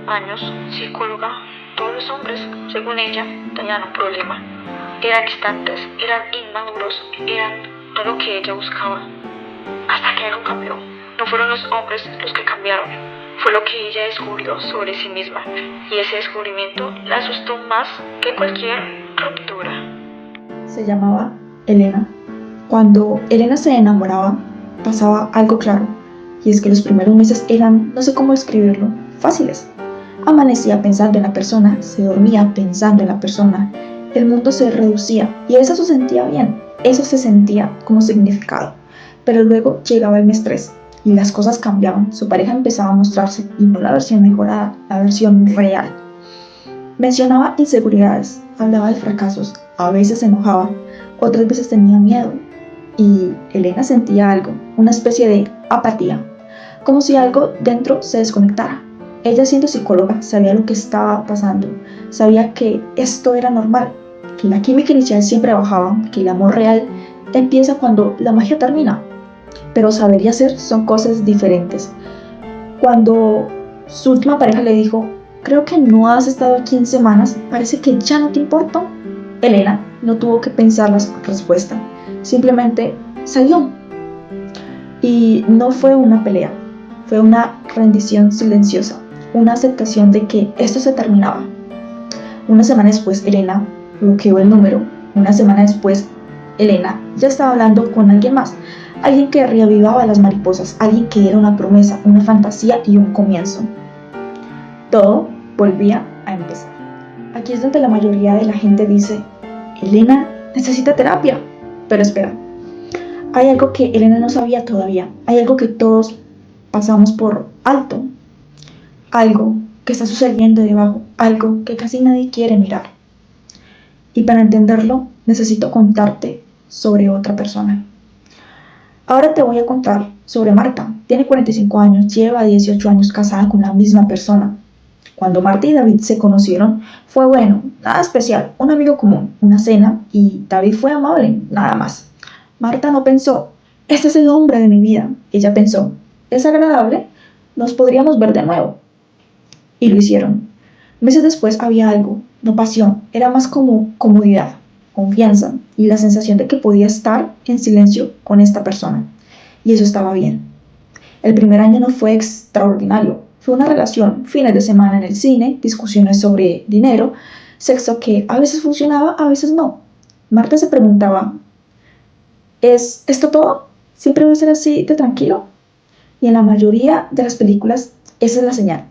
años, psicóloga, todos los hombres, según ella, tenían un problema. Eran distantes, eran inmaduros, eran todo lo que ella buscaba. Hasta que algo cambió. No fueron los hombres los que cambiaron, fue lo que ella descubrió sobre sí misma. Y ese descubrimiento la asustó más que cualquier ruptura. Se llamaba Elena. Cuando Elena se enamoraba, pasaba algo claro, y es que los primeros meses eran, no sé cómo describirlo, fáciles. Amanecía pensando en la persona, se dormía pensando en la persona, el mundo se reducía y eso se sentía bien, eso se sentía como significado. Pero luego llegaba el mes 3 y las cosas cambiaban, su pareja empezaba a mostrarse y no la versión mejorada, la versión real. Mencionaba inseguridades, hablaba de fracasos, a veces se enojaba, otras veces tenía miedo y Elena sentía algo, una especie de apatía, como si algo dentro se desconectara. Ella, siendo psicóloga, sabía lo que estaba pasando, sabía que esto era normal, que la química inicial siempre bajaba, que el amor real empieza cuando la magia termina, pero saber y hacer son cosas diferentes. Cuando su última pareja le dijo, creo que no has estado aquí en semanas, parece que ya no te importa, Elena no tuvo que pensar la respuesta, simplemente salió. Y no fue una pelea, fue una rendición silenciosa, una aceptación de que esto se terminaba. Una semana después, Elena bloqueó el número. Una semana después, Elena ya estaba hablando con alguien más, alguien que reavivaba las mariposas, alguien que era una promesa, una fantasía y un comienzo. Todo volvía a empezar. Aquí es donde la mayoría de la gente dice, Elena necesita terapia. Pero espera, hay algo que Elena no sabía todavía, hay algo que todos pasamos por alto, algo que está sucediendo debajo, algo que casi nadie quiere mirar. Y para entenderlo, necesito contarte sobre otra persona. Ahora te voy a contar sobre Marta. Tiene 45 años, lleva 18 años casada con la misma persona. Cuando Marta y David se conocieron, fue bueno, nada especial, un amigo común, una cena, y David fue amable, nada más. Marta no pensó, este es el hombre de mi vida. Ella pensó, es agradable, nos podríamos ver de nuevo. Y lo hicieron. Meses después había algo, no pasión, era más como comodidad, confianza y la sensación de que podía estar en silencio con esta persona. Y eso estaba bien. El primer año no fue extraordinario, fue una relación, fines de semana en el cine, discusiones sobre dinero, sexo que a veces funcionaba, a veces no. Marta se preguntaba, ¿es esto todo? ¿Siempre va a ser así de tranquilo? Y en la mayoría de las películas, esa es la señal.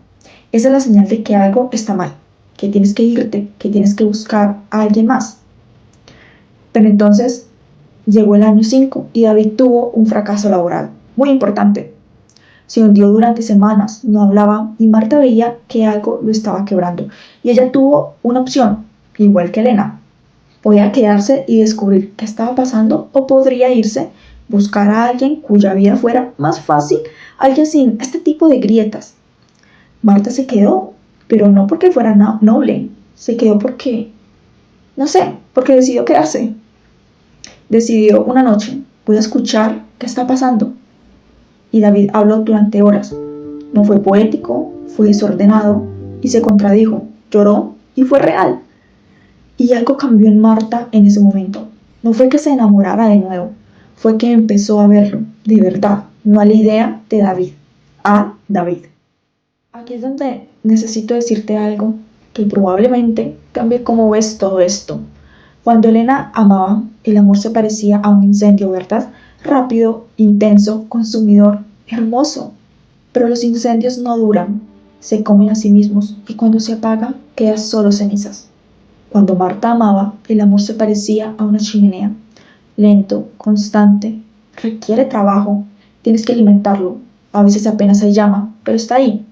Esa es la señal de que algo está mal, que tienes que irte, que tienes que buscar a alguien más. Pero entonces llegó el año 5 y David tuvo un fracaso laboral muy importante. Se hundió durante semanas, no hablaba y Marta veía que algo lo estaba quebrando. Y ella tuvo una opción, igual que Elena. Podía quedarse y descubrir qué estaba pasando o podría irse, buscar a alguien cuya vida fuera más fácil, alguien sin este tipo de grietas. Marta se quedó, pero no porque fuera noble, se quedó porque, no sé, porque decidió quedarse. Decidió una noche, voy a escuchar qué está pasando. Y David habló durante horas. No fue poético, fue desordenado y se contradijo, lloró y fue real. Y algo cambió en Marta en ese momento. No fue que se enamorara de nuevo, fue que empezó a verlo, de verdad, no a la idea de David, a David. Aquí es donde necesito decirte algo que probablemente cambie cómo ves todo esto. Cuando Elena amaba, el amor se parecía a un incendio, ¿verdad? Rápido, intenso, consumidor, hermoso. Pero los incendios no duran, se comen a sí mismos y cuando se apaga, quedan solo cenizas. Cuando Marta amaba, el amor se parecía a una chimenea. Lento, constante, requiere trabajo, tienes que alimentarlo. A veces apenas hay llama, pero está ahí,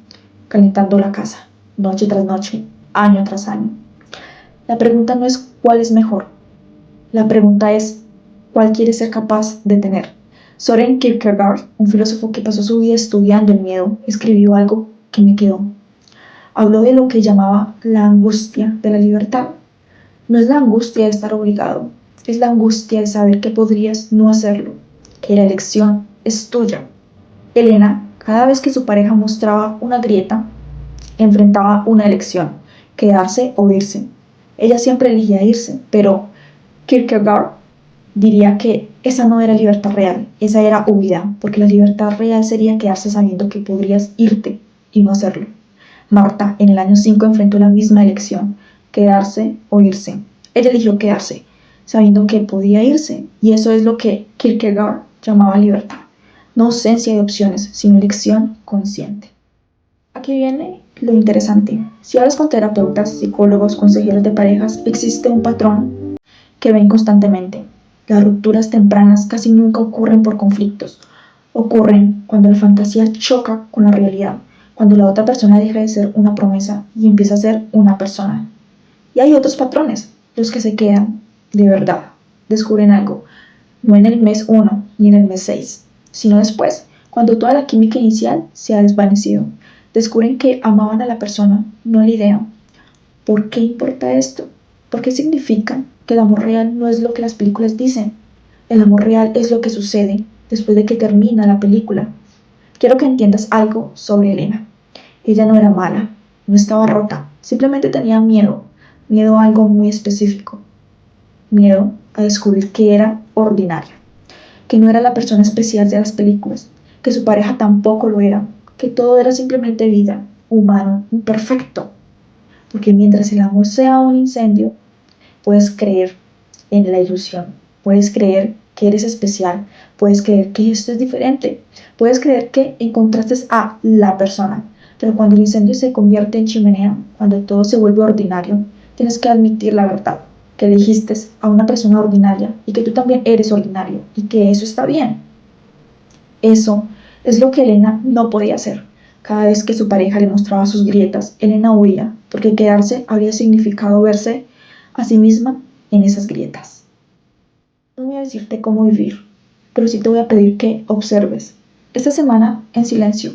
calentando la casa, noche tras noche, año tras año. La pregunta no es cuál es mejor, la pregunta es cuál quieres ser capaz de tener. Soren Kierkegaard, un filósofo que pasó su vida estudiando el miedo, escribió algo que me quedó. Habló de lo que llamaba la angustia de la libertad. No es la angustia de estar obligado, es la angustia de saber que podrías no hacerlo, que la elección es tuya. Elena, cada vez que su pareja mostraba una grieta, Enfrentaba una elección, quedarse o irse. Ella siempre elegía irse, pero Kierkegaard diría que esa no era libertad real, esa era huida, porque la libertad real sería quedarse sabiendo que podrías irte y no hacerlo. Marta en el año 5 enfrentó la misma elección, quedarse o irse. Ella eligió quedarse, sabiendo que podía irse, y eso es lo que Kierkegaard llamaba libertad. No ausencia de opciones, sino elección consciente. Aquí viene lo interesante. Si hablas con terapeutas, psicólogos, consejeros de parejas, existe un patrón que ven constantemente. Las rupturas tempranas casi nunca ocurren por conflictos. Ocurren cuando la fantasía choca con la realidad, cuando la otra persona deja de ser una promesa y empieza a ser una persona. Y hay otros patrones, los que se quedan, de verdad, descubren algo, no en el mes 1 ni en el mes 6, sino después, cuando toda la química inicial se ha desvanecido. Descubren que amaban a la persona, no la idea. ¿Por qué importa esto? Porque significa que el amor real no es lo que las películas dicen. El amor real es lo que sucede después de que termina la película. Quiero que entiendas algo sobre Elena. Ella no era mala, no estaba rota, simplemente tenía miedo, miedo a algo muy específico, miedo a descubrir que era ordinaria, que no era la persona especial de las películas, que su pareja tampoco lo era, que todo era simplemente vida, humano, imperfecto. Porque mientras el amor sea un incendio, puedes creer en la ilusión, puedes creer que eres especial, puedes creer que esto es diferente, puedes creer que encontraste a la persona, pero cuando el incendio se convierte en chimenea, cuando todo se vuelve ordinario, tienes que admitir la verdad, que elegiste a una persona ordinaria y que tú también eres ordinario y que eso está bien. Eso es lo que Elena no podía hacer. Cada vez que su pareja le mostraba sus grietas, Elena huía, porque quedarse habría significado verse a sí misma en esas grietas. No voy a decirte cómo vivir, pero sí te voy a pedir que observes. Esta semana, en silencio,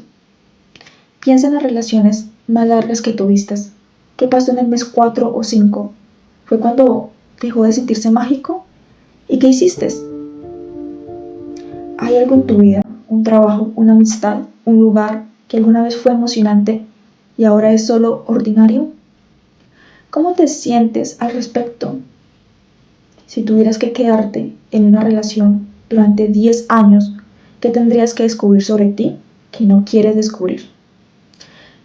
piensa en las relaciones más largas que tuviste. ¿Qué pasó en el mes 4 o 5? ¿Fue cuando dejó de sentirse mágico? ¿Y qué hiciste? ¿Hay algo en tu vida, un trabajo, una amistad, un lugar que alguna vez fue emocionante y ahora es solo ordinario? ¿Cómo te sientes al respecto? Si tuvieras que quedarte en una relación durante 10 años, ¿qué tendrías que descubrir sobre ti que no quieres descubrir?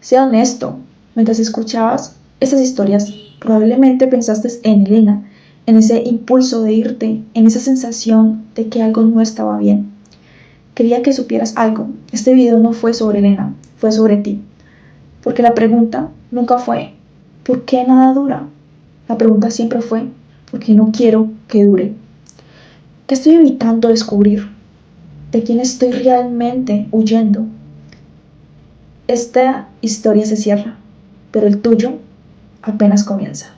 Sea honesto, mientras escuchabas esas historias, probablemente pensaste en Elena, en ese impulso de irte, en esa sensación de que algo no estaba bien. Quería que supieras algo. Este video no fue sobre Elena, fue sobre ti. Porque la pregunta nunca fue, ¿por qué nada dura? La pregunta siempre fue, ¿por qué no quiero que dure? ¿Qué estoy evitando descubrir? ¿De quién estoy realmente huyendo? Esta historia se cierra, pero el tuyo apenas comienza.